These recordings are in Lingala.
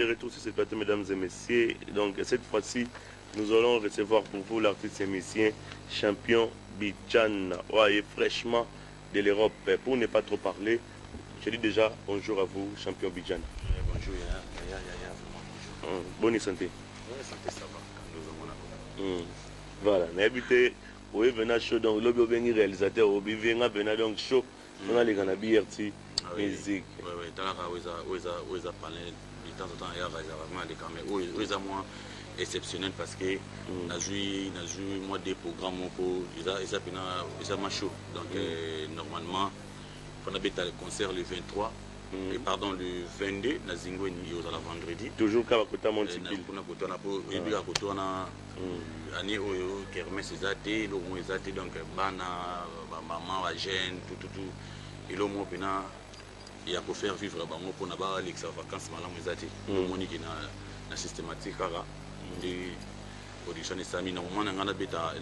Retour sur ce plateau, mesdames et messieurs. Donc cette fois-ci, nous allons recevoir pour vous l'artiste émissien champion Bijana, ouais, fraîchement de l'Europe. Pour ne pas trop parler, je dis déjà bonjour à vous, champion Bijana. Bonjour, Bonne santé. Oui, santé, ça va. Voilà, n'habitez, oui, venez chaud, donc le bien réalisateur, oui, venez donc chaud, on a les gars BRT, musique. Oui, oui, dans la où ils parlé de temps en temps, il y a vraiment des caméras, où ils ont moins exceptionnel parce que n'a joué moi des programmes ils ont chaud. Donc normalement, on a le concert le 23. Et pardon, le 22, na Zingo ni aux la vendredi. Toujours Kabakota Montikil. Na kota na po ebi ka kota na ani oyo kermesse ezate lo mo ezate donc bana ba maman ba jeune tout et lo mo pena ya ko faire vivre ba mo pona ba l'ex vacances malamu ezate moni ki na systématique kaka ndi production esami na moment ngana beta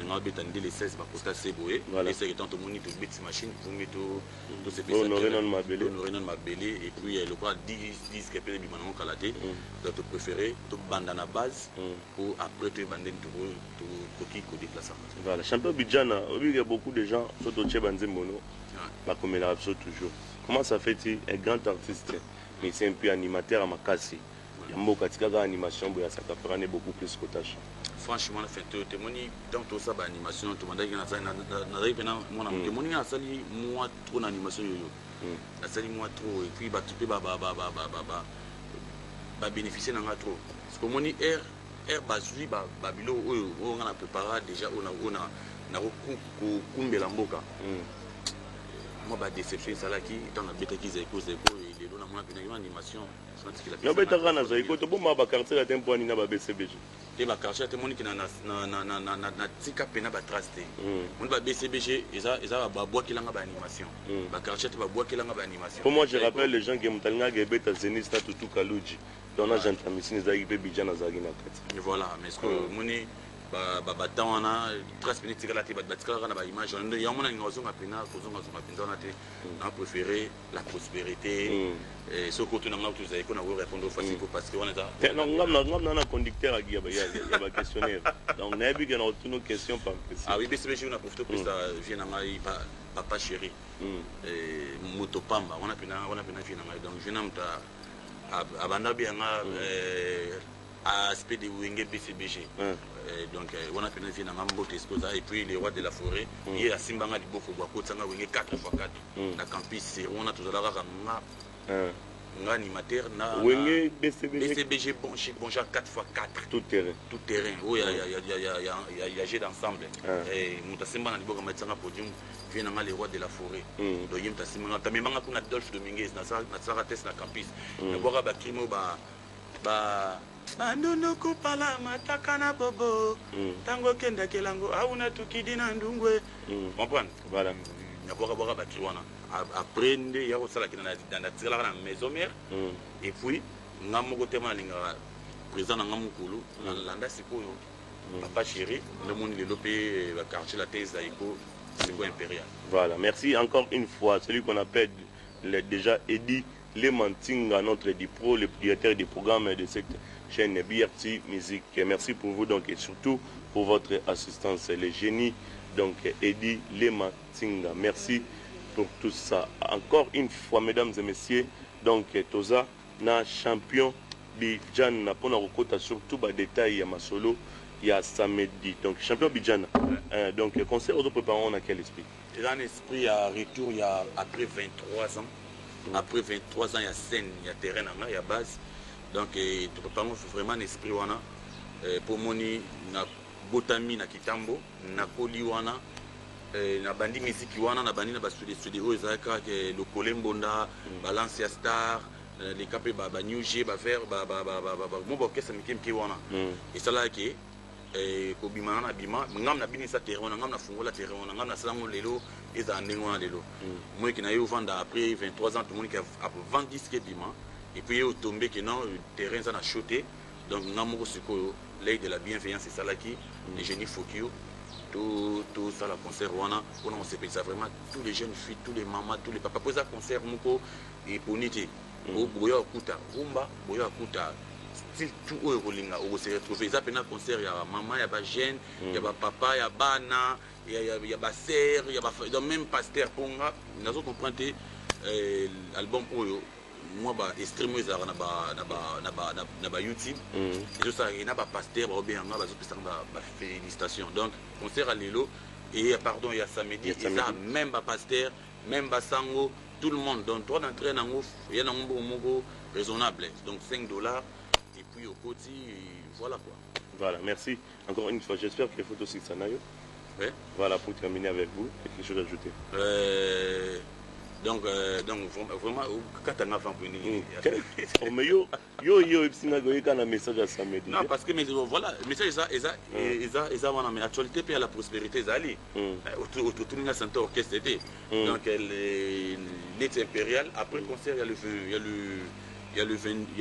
ndele 16 bakota seboé et c'est tant to moni to bit machine pour meto to se pesa honorer non mabélé et puis le quoi 10 que peut bimana kalaté donc to préféré to banda na base pour après to banden to qui ko déplacer. Voilà, champion Bijana, il y a beaucoup de gens surtout chez Banzemono ba comme la toujours. Comment ça fait-il un grand artiste mais c'est un peu animateur à Makassi. Il y a beaucoup de animation pour ça faire beaucoup plus que tâche. Franchement, fait témoigner dans tout ça, animation, tout le monde qui témoigner à sali moi trop d'animation à sali moi trop et puis tu peux bénéficier d'un trop. Parce que mon air basui babilo on a préparé déjà on a kumbé la mboka. Moi ba déception ça là qui dans la bête qui zéko et les lona moi une animation yo beta kana zéko to bomba ba quartier la tempo ni na ba BCBG te ba quartier te moni ki na tika pena ba traste mon ba BCBG eza ba bois kilanga ba animation ba quartier te ba bois kilanga ba animation. Pour moi je rappelle les gens qui mutalinga ke beta zenista tutu kaluji dans la gente misini za ibe Bijana za gina kati. Voilà mais ce que moni ba tawana trace pénétique la tête batikala na ba image on ya mona ngozo ngapena kozonga pinzana te na préféré la prospérité et ce côté na ngautu za ikona répondre facile parce que on est non ngam na conducteur a ya ba questionnaire donc na bi que na toutes nos questions par question. Ah oui BCBG on a profité pour ça vient na ngai papa chéri motopamba on a pena vient na ngai donc je n'amta abanda bien aspect de Wenge BCBG. Donc on a fait une vie et puis les rois de la forêt et à Simbanga du Boko Bako Tsanga Wenge 4x4 na campus on a toujours la animateur na Wenge BCBG bon genre 4x4 tout terrain où il y a jeu d'ensemble et Moutasimba na Boko Matsanga podium vient les rois de la forêt donc yim tasimanga tamemanga kuna Adolphe Dominguez na Sara test na campus na boka ba crimo ba bandono kupala matakana bobo tango kenda kelango auna tukidina ndungwe comprendre voilà naboka bakiwana après nde ya kosala kina na tsela na maison mère et puis ngamoko tema linga président ngamukulu na landa sikoyo papa chéri le monde le lopé ba quartier la thèse aiko c'est quoi impérial. Voilà, merci encore une fois celui qu'on appelle déjà Eddie Lemantinga, notre Dipro, le propriétaire du programme de cette chaîne BRT Musique. Merci pour vous donc et surtout pour votre assistance, les génies. Donc Eddie Lemantinga, merci pour tout ça. Encore une fois, mesdames et messieurs, donc Toza, na champion Bijana, pour nous recoter surtout les détails à ma solo, il y a samedi. Donc champion Bijana, donc concert, nous préparons dans quel esprit? Il y a un esprit à retour, il y a après 23 ans. Après 23 ans, il y a scène, il y a terrain, il y a base. Donc, tu peux pas vraiment un esprit wana. Pour moni, na botami na kitambo, na koli wana, na bandi musique wana, na bandi na studio ezaka le Kolembonda, Balance ya Star, les capé ba New G, ba faire mon orchestre miki wana. Et ça là qui ko bima na bima, ngam na bini sa terrain, ngam na fungola terrain, ngam na salango lelo. Et à moi qui n'ai vendre après 23 ans, tout le monde qui a vendu disque bima et puis il est tombé que non, le terrain ça a chuté. Donc nous avons l'œil de la bienveillance, c'est ça là qui les génies focus tout ça la concert on s'est payé ça vraiment tous les jeunes filles, tous les mamans, tous les papas pour ça concert moko et bonité boya okuta rumba boya okuta style tout oyo kolinga on se retrouver ça pendant concert ya maman ya ba jeune ya ba papa ya bana ya ba sœur ya ba donc même pasteur ponga nazo comprendre album oyo moi ba stream ça na ba YouTube et tout ça na ba pasteur ba bien nga ba ba félicitations donc concert à Lilo et pardon il y a samedi et ça même ba pasteur même ba sango tout le monde donc toi d'entrée na ngouf il y a un mongo raisonnable donc $5 et puis au côté voilà quoi. Voilà, merci encore une fois, j'espère que les photos aussi ça n'a eu. Ouais. Voilà pour terminer avec vous, quelque chose à ajouter. Donc vraiment quand on a fait mais yo ipsinago kana message à samedi. Non parce que mais voilà message ça mais actualité puis à la prospérité zali autour de la santé orchestre était donc l'été impérial après le concert il y a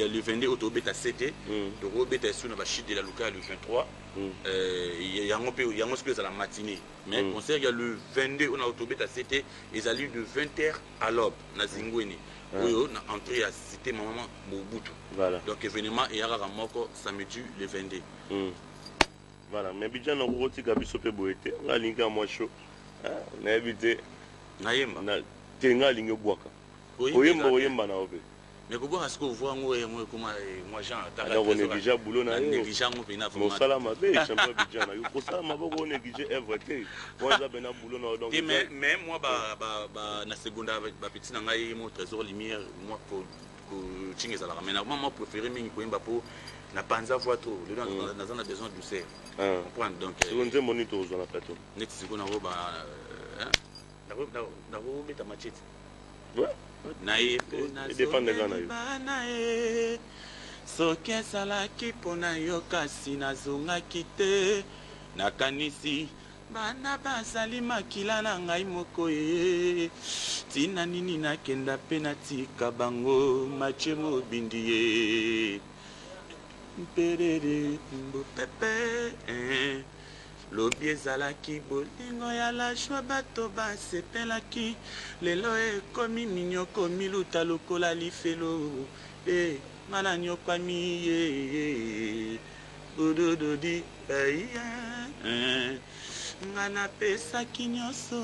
le 22 autobet à 7 le robet est sur la chute de la locale le 23 il y a un peu à la matinée mais le concert il y a le 22 on a autobet à 7 ils allaient de 20h à l'aube na Zingweni où on a entré à cité maman Mobutu. Voilà. Donc événement il y a un moko samedi le 22. Voilà, mais bien on roti gabiso pe boete nga linga moi chaud na éviter na yemba na tenga linga boaka oyemba na obe. Mais comment est-ce que vous voyez moi comment moi Jean alors on néglige boulot na néglige mon pena vraiment sala mabe champion bidjana yo ko sala maboko on néglige everything moi za bena boulot na donc mais moi ba na seconda ba petit na ngai mon trésor lumière moi pour chinga ça la ramena moi préféré mingi ko imba pour na panza voix trop le dans on a besoin de douceur comprendre donc seconde monitor aux na plateau net seconda roba na roba ta machete ouais naye na ye soki ezalaki mpona yo kasi nazongaki te nakanisi bana bazali makila na ngai moko ye tina nini nakenda mpe natika bango matie mobindi ye mperere mbopepe lobi ezalaki bolingo ya lashwa bato basepelaki lelo ekomi minyoko miluta lokola lifelo nga na nyokwami ye odododi nga napesaki nyonso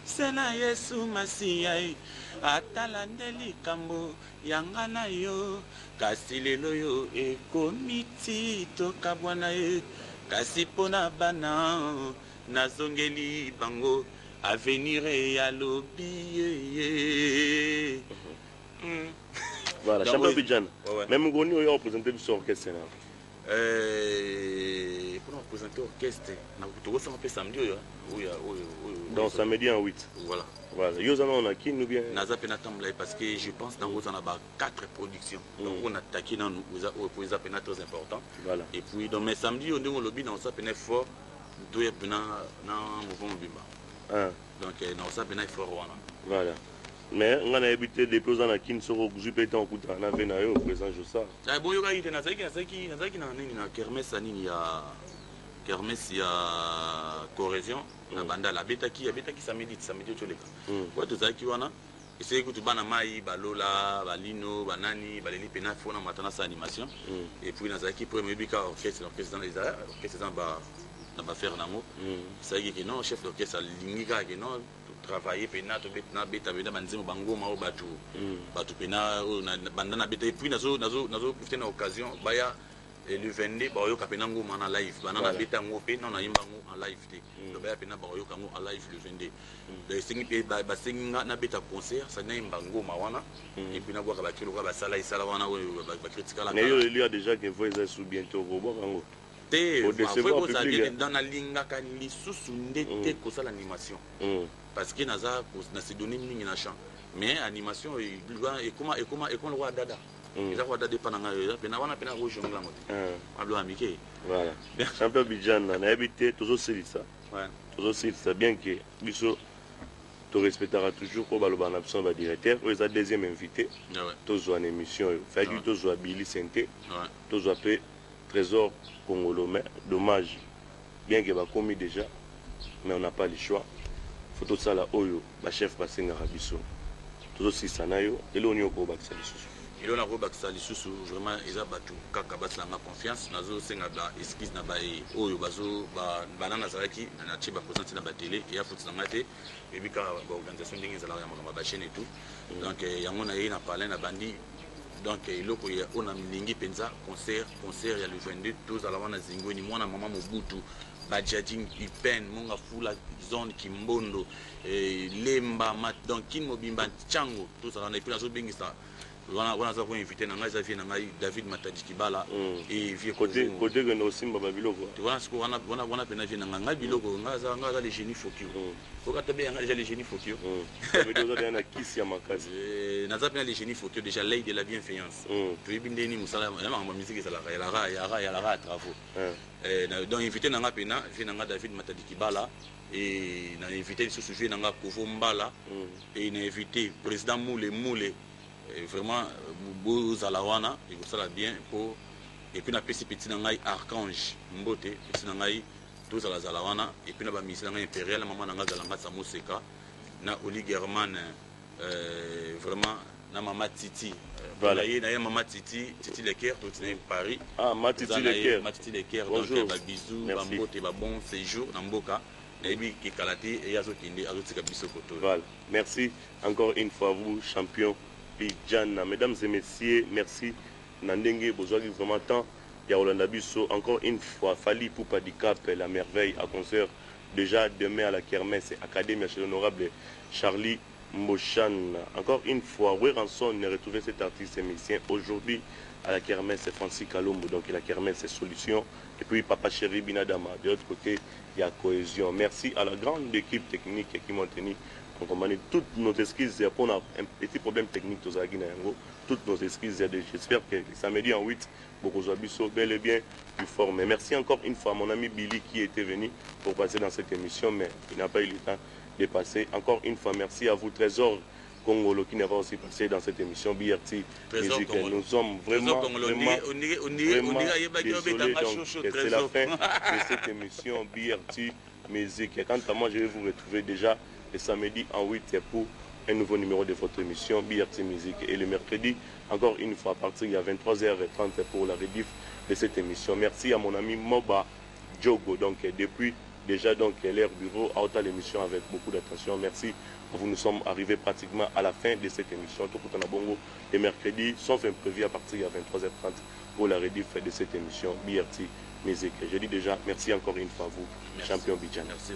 se na yesu masiya atala nde likambo yanga na yo kasi lelo yo ekomi titoka bwana ye kasi pona bana nazongeli bango avenir ya lobi voilà champion bidjana même goni oyo représenter du orchestre pour représenter orchestre na kutokosa mpe samedi oyo donc samedi en 8 voilà voilà yo zana on a qui nous bien naza pena tambla parce que je pense dans vous en a 4 productions donc on a attaqué dans nous pour les appels très important voilà et puis dans mes samedi on dit lobby dans ça pena fort doit pena na mouvement bimba donc dans ça pena fort voilà mais on a habité des plans dans qui ne seront pas été en coup de na vena yo présent je ça ça bon yo ka ite na zaki na nini na kermesse nini ya kermesse ya cohésion na banda la betaki samedi toleka kwa tozaki wana essayer que tu bana mai balola balino banani baleli pena fona matana sa animation et puis nazaki premier bika orchestre dans ba faire nango ça qui non chef d'orchestre lingika que non travailler pena to betna beta benda banzimo bangoma o batu pena banda na beta et puis nazo profiter na occasion baya et le 22 ba yo kapena ngoma na live banana beta ngope na yimba ngo en live te to ba pena ba yo kango en live le 22 de singi pe ba singa na beta concert ça na yimba ngoma wana et puis na bwa ba kilo ba sala isala wana ba critiquer la mais yo il y a déjà que voix sous bientôt robot kango te dans la linga kan lisusu ndete ko sala animation parce que naza na se donner mingi na chant mais animation et comment le roi dada ils ont des pananga pena wana pena rouge ngla moto ablo amike voilà champion bidjana na habité toujours c'est ça toujours c'est ça bien que biso tu respecteras toujours pour baloba na absent ba directeur ou les deuxième invité toujours en émission fait du toujours Billy Santé toujours peu trésor congolais dommage bien que ba commis déjà mais on n'a pas le choix. Faut tout ça là, oyo, ba chef basenga rabiso. Tout si sanayo, et l'on y a baksa lisusu. Et là, on a baksa lisusu, vraiment, ils ont battu kaka basa na confiance, nazo senga ba esquisse na ba oyo bazo ba banana zaraki na chiba présenter na ba télé et a foutu na ngate et puis ka organisation ndingi zala ya ba chaîne et tout. Donc yango na yé na parler na bandi. Donc iloko ya ona mingi penza concert ya le 22 tous à la wana zingo ni mwana mama Mobutu Badjading Ipen Monga Fula zone Kimbondo Lemba Mat donc Kin Mobimba Tchango tous à la et puis la zone bingista on a ça pour inviter nanga Xavier nanga David Matadi Kibala et vieux côté que nous aussi baba biloko tu vois ce qu'on a pena vie nanga biloko ngaza les génies fokio faut que tu déjà les génies fokio mais deux autres na kisi ya makasi naza pena les génies fokio déjà l'œil de la bienveillance tu es bindeni musala ma musique ça la travaux donc invité nanga pena vie nanga David Matadi Kibala et na invité ce sujet nanga Kovo Mbala et na invité président Moule vraiment beaux alawana et ça la bien pour et puis na petit nangai archange mbote petit nangai tous à la zalawana et puis na ba misi nangai impérial maman nanga zalanga samoseka na Oli German vraiment na mama Titi voilà na mama Titi Leker tout na Paris Titi Leker donc ba bisous ba mbote ba bon séjour na mboka et puis qui kalati et yazo kindi azotika biso koto. Voilà, merci encore une fois vous champion Bijana. Mesdames et messieurs, merci. Nandenge Bozwagi vraiment temps. Yaolanda Bisso, encore une fois, Fali Poupa Dicap, la merveille à concert. Déjà demain à la Kermesse, Académie chez l'honorable Charlie Mochan. Encore une fois, Ranson a retrouvé cet artiste et musicien. Aujourd'hui à la Kermesse, c'est Francis Kalombo. Donc la Kermesse, c'est Solution. Et puis Papa Chéri Binadama. De l'autre côté, il y a Cohésion. Merci à la grande équipe technique qui m'a tenu. Donc on m'a dit toutes nos excuses pour un petit problème technique toutes nos excuses. J'espère que samedi en 8 beaucoup de bel et bien plus fort. Mais merci encore une fois à mon ami Billy qui était venu pour passer dans cette émission, mais il n'a pas eu le temps de passer. Encore une fois, merci à vous Trésor Congolo qui n'a pas aussi passé dans cette émission BRT Musique. Nous sommes vraiment désolés. Donc c'est la fin de cette émission BRT Musique. Et quant à moi, je vais vous retrouver déjà le samedi en 8 pour un nouveau numéro de votre émission BRT Musique. Et le mercredi, encore une fois, à partir de 23h30 pour la rediff de cette émission. Merci à mon ami Moba Djogo, donc depuis déjà l'air bureau, à l'émission avec beaucoup d'attention. Merci. Nous sommes arrivés pratiquement à la fin de cette émission. Tout le Bongo, les mercredis, sauf imprévu à partir de 23h30 pour la rediff de cette émission BRT Musique. Je dis déjà merci encore une fois à vous, merci. Champion Bidjan. Merci.